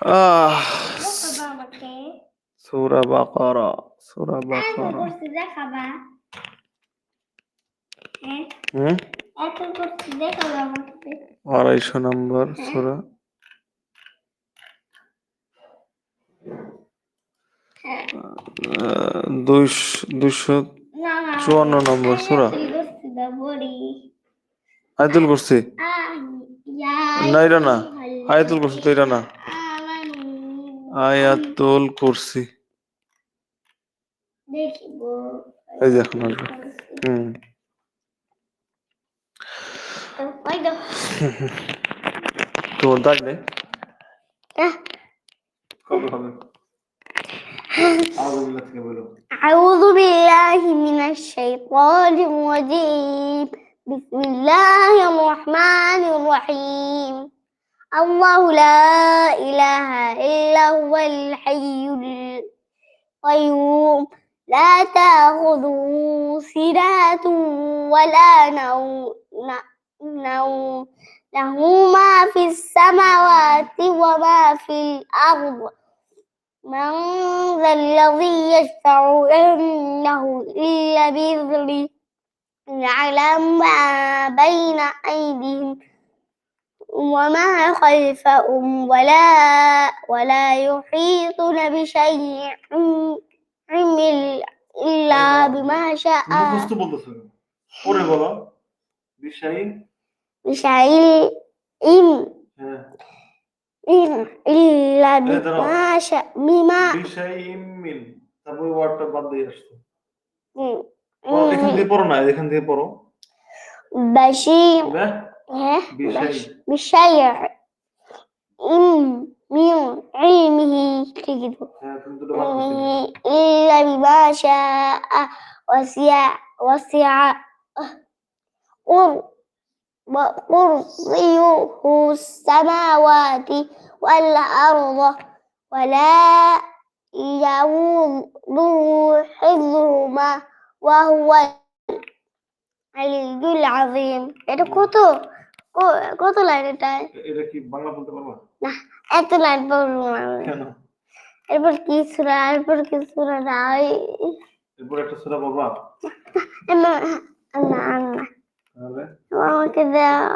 আহ দেখাবা আমাকে। সূরা বাকারা সূরা এত বাকারা করছি দেখাবা। হ্যাঁ হুম এত করছি দেখাবা আমাকে। 250 নম্বর হ্যাঁ সূরা হ্যাঁ 254 নম্বর আমি সূরা তুই করছি দা বড়ি। আয়াতুল কুরসি না এটা না আয়াতুল কুরসি তো এটা না আয়াতুল কুরসি দেখিব এই যে এখন আসবে হুম ওই দাও। তোমার দাগ নেই কবে হবে আউযুবিল্লাহ থেকে বলো أعوذ بالله من الشيطان الرجيم بسم الله الرحمن الرحيم الله لا إله إلا هو الحي القيوم لا تأخذه سنة ولا نوم له ما في السماوات وما في الأرض من ذا الذي يشفع عنده إلا بإذنه يعلم ما بين أيديهم وما خلفهم ولا يحيطون بشيء إلا بما شاء মুখস্থ বলতেছো পরে বলো বিশাইন بشيء হ্যাঁ إلا بما شاء بما বিশাইম মিন তারপর ওয়ার্ডটা বাদ দিয়ে আসতো مم. এখান থেকে পড়ো না এখান থেকে পড়ো بشير বিশাই بشيء من علمه كده হ্যাঁ তুমি দুটো বাদ দিছিলে إلا بما شاء وسع كرسيه السماوات والأرض ولا يؤوده حفظهما وهو العلي العظيم এটা কত লাইন এটা কি বাংলা বলতে পারবা না এত লাইন পড়বো না কেন এরপর কি সূরা নাই এরপর একটা সূরা বাবা না না আমাকে দাও